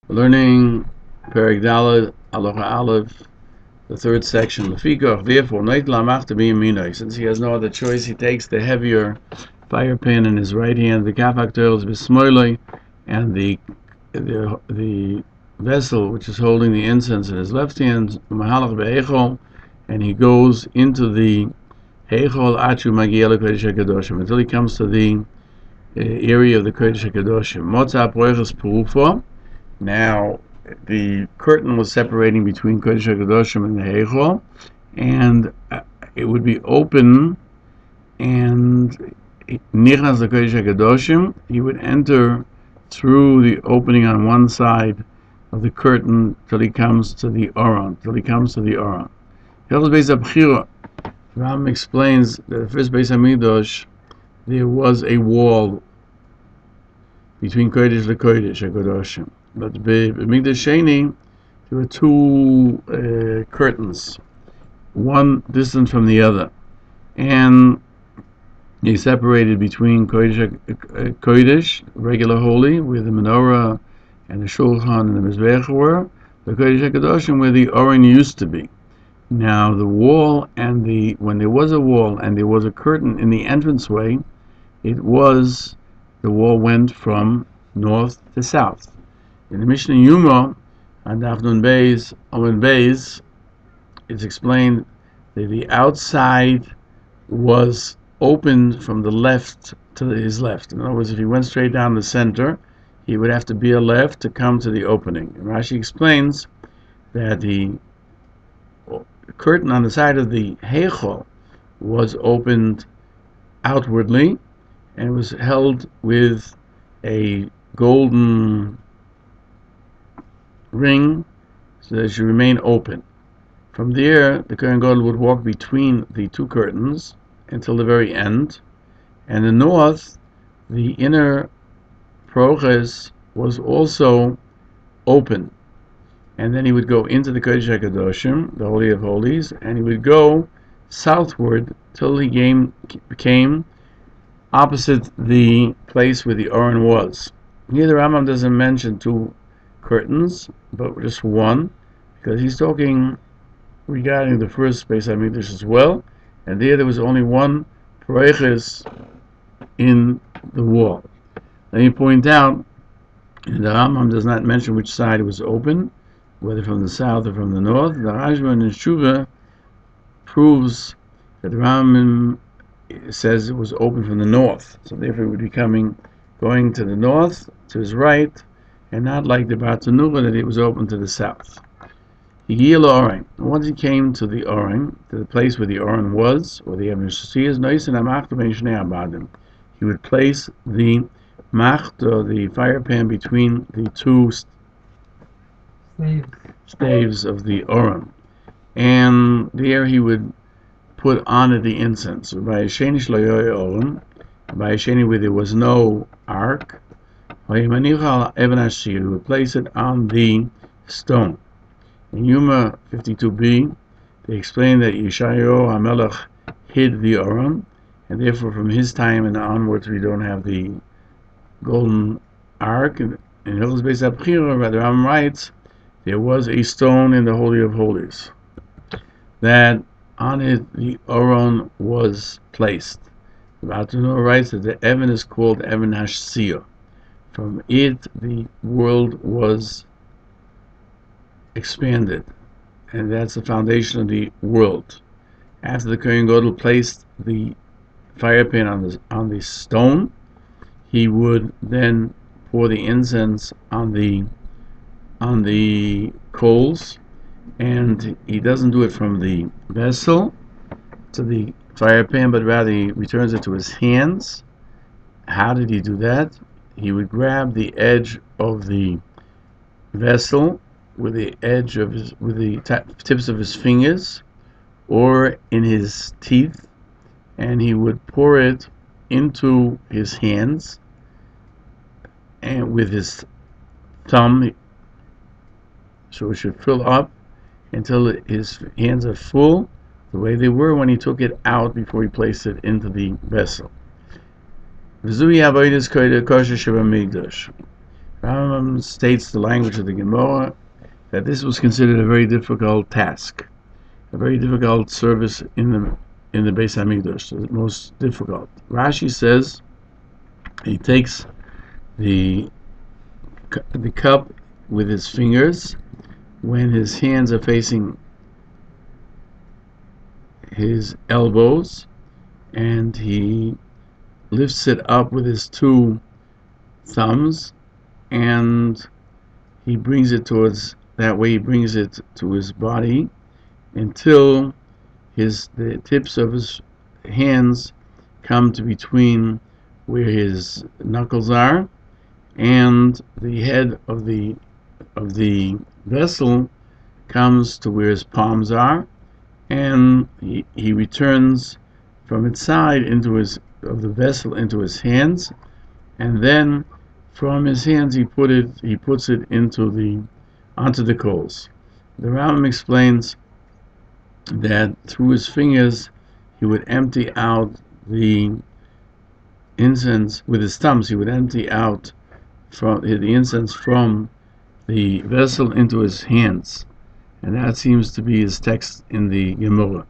Learning Perek Daled Halacha Aleph, the third section. Lefikach, therefore, Noit Lamach to be Minoi. Since he has no other choice, he takes the heavier fire pan in his right hand, the kafak turtles bismoiloi, and the vessel which is holding the incense in his left hand, Mahalach be'echol, and he goes into the Heichol Achu Magiel Kodesh HaKadoshim until he comes to the area of the Kodesh HaKadoshim. Motza Proiches Perufo. Now, the curtain was separating between Kodesh HaKadoshim and the Heichol, and it would be open, and Nichnas the Kodesh HaKadoshim, he would enter through the opening on one side of the curtain till he comes to the Aron. Hilchos Yom Rambam explains that the first Beis HaMikdash, there was a wall between Kodesh and Kodesh HaKadoshim. But Mikdash Sheni, there were two curtains, one distant from the other, and they separated between Kodesh, regular holy, where the menorah and the shulchan and the mizbech were, the Kodesh HaKadoshim, where the Aron used to be. Now the wall when there was a wall and there was a curtain in the entranceway, the wall went from north to south. In the Mishnah Yuma, on Daf Nun Beis, it's explained that the outside was opened from the left to his left. In other words, if he went straight down the center, he would have to be a left to come to the opening. And Rashi explains that the curtain on the side of the Heichol was opened outwardly, and it was held with a golden ring so that it should remain open. From there, the Kohen Gadol would walk between the two curtains until the very end, and the north, the inner proches, was also open. And then he would go into the Kodesh HaKadoshim, the Holy of Holies, and he would go southward till he became opposite the place where the Aron was. Here the Rambam doesn't mention two curtains, but just one, because he's talking regarding the first Beis HaMikdash as well, and there was only one pareches in the wall. Let me point out, the Rambam does not mention which side it was open, whether from the south or from the north. The Rashba in Shuvah proves that the Rambam says it was open from the north, so therefore it would be going to the north, to his right, and not like the Bartanura that it was open to the south. Once he came to the Aron, to the place where the Aron was, or the Evangelist, he would place the machta, the fire pan, between the two staves of the Aron, and there he would put on it the incense. By Sheni where there was no ark, he would place it on the stone. In Yuma 52b, they explain that Yeshayahu HaMelech hid the Aron, and therefore from his time and onwards we don't have the golden ark. In Hilchos Beis HaBchira, the Rambam writes, there was a stone in the Holy of Holies, that on it the Aron was placed. The Bostoner Rebbe writes that the Evan is called Evan Hashsiyah. From it the world was expanded, and that's the foundation of the world. After the Kohen Gadol placed the fire pan on the stone, he would then pour the incense on the coals, and he doesn't do it from the vessel to the fire pan, but rather he returns it to his hands. How did he do that? He would grab the edge of the vessel with the tips of his fingers or in his teeth, and he would pour it into his hands, and with his thumb, so it should fill up until his hands are full, the way they were when he took it out before he placed it into the vessel. Rambam states the language of the Gemara that this was considered a very difficult task, a very difficult service in the Beis Hamikdash, the most difficult. Rashi says he takes the cup with his fingers when his hands are facing his elbows, and he lifts it up with his two thumbs, and he brings it towards, that way he brings it to his body until the tips of his hands come to between where his knuckles are, and the head of the vessel comes to where his palms are, and he returns from its side of the vessel into his hands, and then from his hands he puts it onto the coals. The Rambam explains that through his fingers he would empty out the incense with his thumbs. He would empty out from the incense from the vessel into his hands, and that seems to be his text in the Gemara.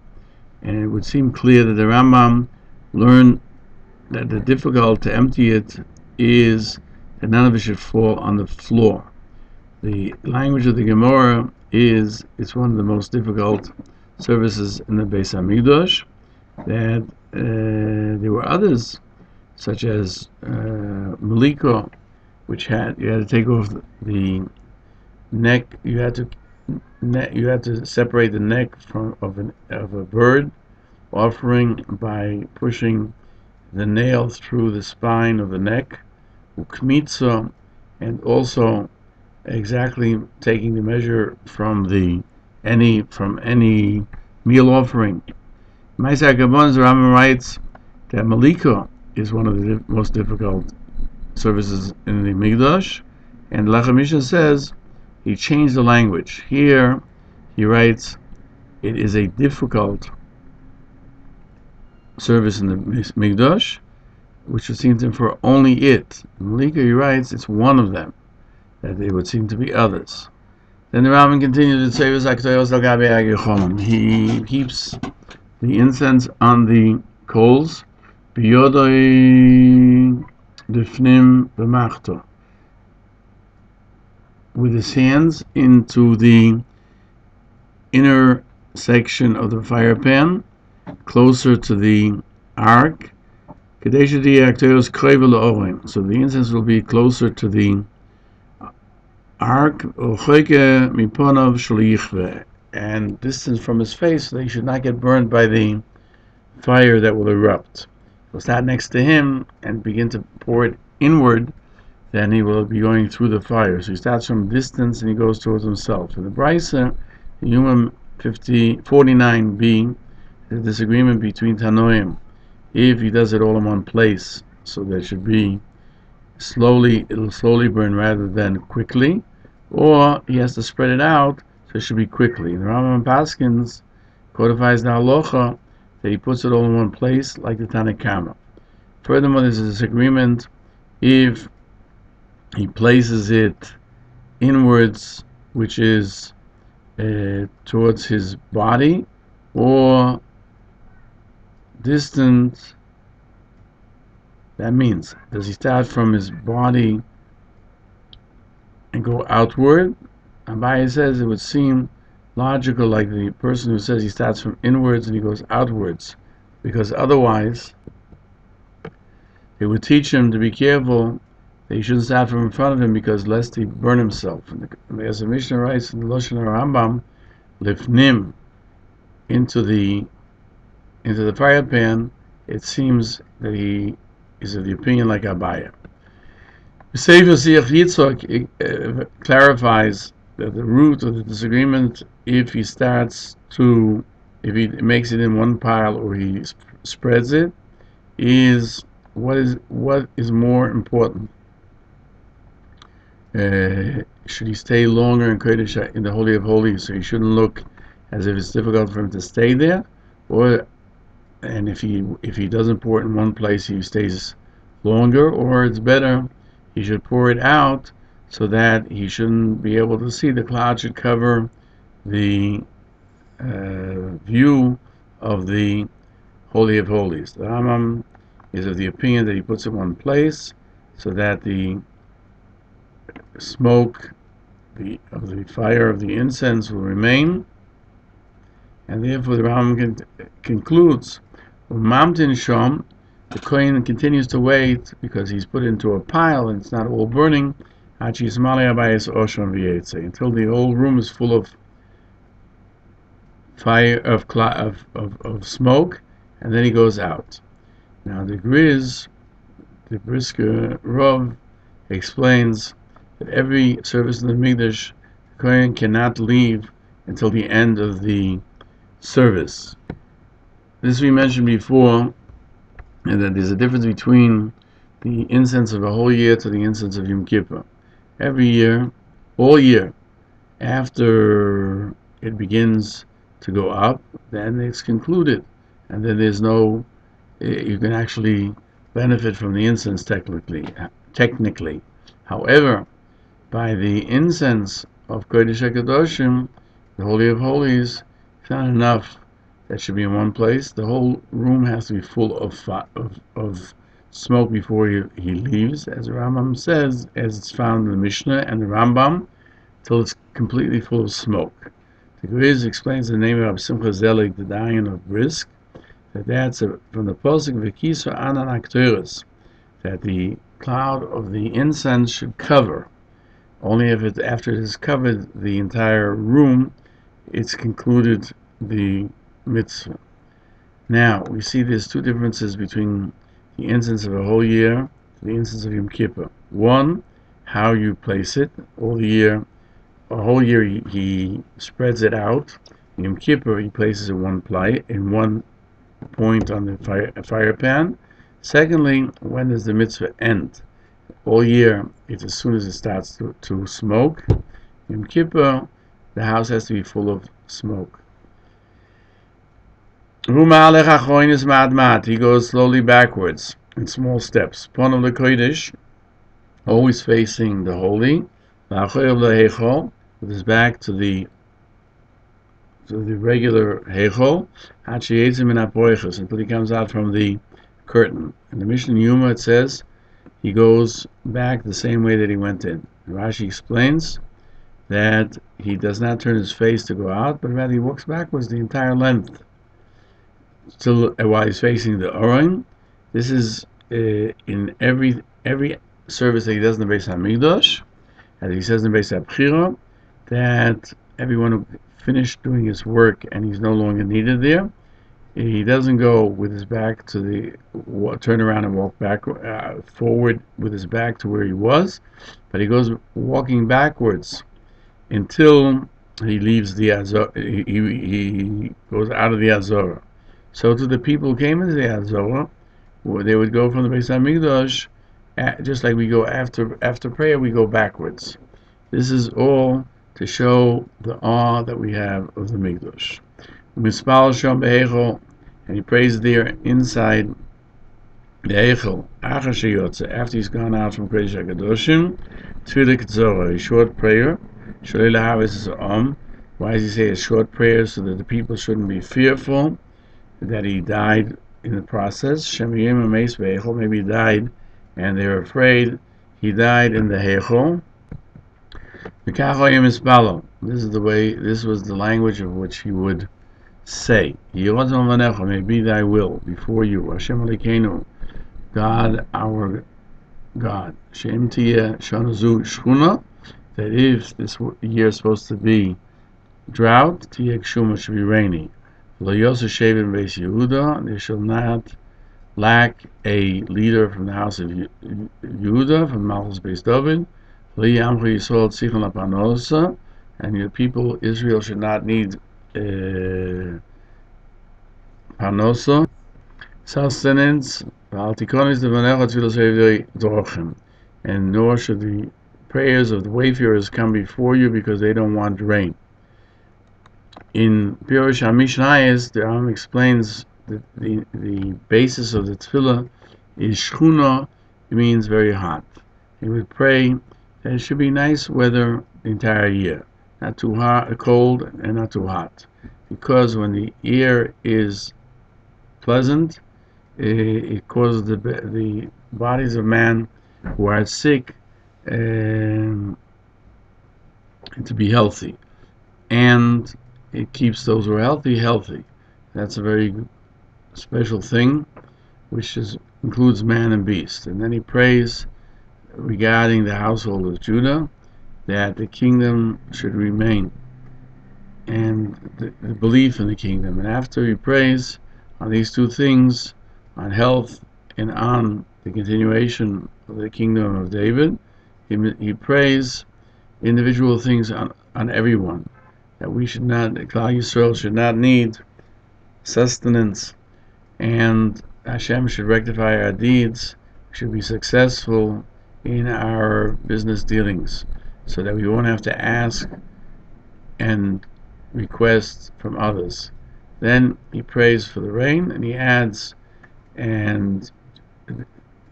And it would seem clear that the Rambam learned that the difficult to empty it is that none of it should fall on the floor. The language of the Gemara it's one of the most difficult services in the Beis Hamikdash. That there were others, such as Maliko, which you had to take off the neck. You had to separate the neck of a bird offering by pushing the nail through the spine of the neck, ukmitza, and also exactly taking the measure from any meal offering. Ma'aseh HaKavon, the Rambam writes that Malika is one of the most difficult services in the Mikdash, and Lachamisha says he changed the language. Here he writes it is a difficult service in the Mikdash, which would seem to for only it. Malika, he writes, it's one of them, that there would seem to be others. Then the Rambam continued to say, he keeps the incense on the coals, with his hands into the inner section of the fire pan, closer to the ark, so the incense will be closer to the ark, and distance from his face, so they should not get burned by the fire that will erupt. He'll stand next to him and begin to pour it inward, then he will be going through the fire. So he starts from distance and he goes towards himself. In the Brisa, in Yom 49b, the disagreement between Tanoim, if he does it all in one place, so there should be it'll slowly burn rather than quickly, or he has to spread it out, so it should be quickly. The Rambam Paskins codifies the halacha that he puts it all in one place, like the Tanna Kama. Furthermore, there's a disagreement if he places it inwards, which is towards his body, or distant. That means, does he start from his body and go outward? Abaye says it would seem logical, like the person who says he starts from inwards and he goes outwards, because otherwise they would teach him to be careful that he shouldn't start from in front of him, because lest he burn himself. And as the Mishnah writes in the Bostoner Rambam, lifnim, into the fire pan, it seems that he is of the opinion like Abaye. Sefer Siach Yitzchak clarifies that the root of the disagreement, if he makes it in one pile or he spreads it, is what is more important. Should he stay longer in Kodesh, in the Holy of Holies, so he shouldn't look as if it's difficult for him to stay there, and if he doesn't pour it in one place, he stays longer, or it's better he should pour it out so that he shouldn't be able to see. The cloud should cover the view of the Holy of Holies. The Rambam is of the opinion that he puts it in one place so that the smoke of the fire of the incense will remain, and therefore the Rambam concludes, Mamtin Shom, the Kohen continues to wait because he's put into a pile and it's not all burning, until the whole room is full of fire of smoke, and then he goes out. Now the Brisker Rav explains that every service in the Mikdash, the Kohen cannot leave until the end of the service. This we mentioned before, and that there's a difference between the incense of a whole year to the incense of Yom Kippur. Every year, all year, after it begins to go up, then it's concluded, and then there's no, you can actually benefit from the incense technically. However, by the incense of Kodesh HaKadoshim, the Holy of Holies, it's not enough that should be in one place. The whole room has to be full of smoke before he leaves, as the Rambam says, as it's found in the Mishnah and the Rambam, till it's completely full of smoke. The Grizz explains the name of Simcha Zelig, the Dayan of Brisk, that's from the Posuk V'kiso Anan Akteris, that the cloud of the incense should cover. Only if after it has covered the entire room, it's concluded the mitzvah. Now, we see there's two differences between the incense of a whole year and the incense of Yom Kippur. One, how you place it. All the year, a whole year he spreads it out. In Yom Kippur, he places it in one point on the fire pan. Secondly, when does the mitzvah end? All year, it's as soon as it starts to smoke. In Kippur, the house has to be full of smoke. He goes slowly backwards in small steps. Pon of the Kodesh, always facing the holy, with his back to the regular heichol, until he comes out from the curtain. In the Mishnah Yuma it says he goes back the same way that he went in. Rashi explains that he does not turn his face to go out, but rather he walks backwards the entire length, still while he's facing the Oren. This is in every service that he does in the Beis HaMikdash, as he says in the Beis HaBchira, that everyone who finished doing his work and he's no longer needed there, he doesn't go with his back to turn around and walk back forward with his back to where he was, but he goes walking backwards until he leaves the Azor. He goes out of the Azor. So to the people who came into the Azor, they would go from the Beis HaMikdash, just like we go after prayer, we go backwards. This is all to show the awe that we have of the Mikdash. And he prays there inside the Eichel, after he's gone out from Kodesh HaKadoshim, a short prayer. Why does he say a short prayer? So that the people shouldn't be fearful that he died in the process. Maybe he died and they're afraid he died in the Heichel. This was the language of which he would say, may be thy will before you, Hashem Elokeinu, God our God, Shem Tiyeh Shanazu Shchuna, that if this year is supposed to be drought, Tiyeh Kshuma should be rainy. Lo Yosef Shevin Beis Yehuda, they shall not lack a leader from the house of Yehuda, from Malchus Beis David. Lo Yamchu Yisrael Tzichon Lapanosa, and your people Israel should not need panosa, sustenance, and nor should the prayers of the wayfarers come before you because they don't want rain. In Peirush HaMeir, the Rambam explains that the basis of the tefillah is shchuna, it means very hot. He would pray It should be nice weather the entire year, not too hot, cold, and not too hot, because when the air is pleasant, it causes the bodies of man who are sick to be healthy, and it keeps those who are healthy. That's a very special thing, which includes man and beast. And then he prays regarding the household of Judah, that the kingdom should remain, and the belief in the kingdom. And after he prays on these two things, on health and on the continuation of the kingdom of David, he prays individual things on everyone, that we should not, Klal Yisrael should not need sustenance, and Hashem should rectify our deeds, should be successful in our business dealings, so that we won't have to ask and request from others. Then he prays for the rain, and he adds, and the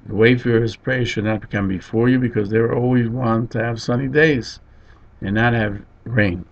wayfarers' prayer should not come before you, because they always want to have sunny days and not have rain.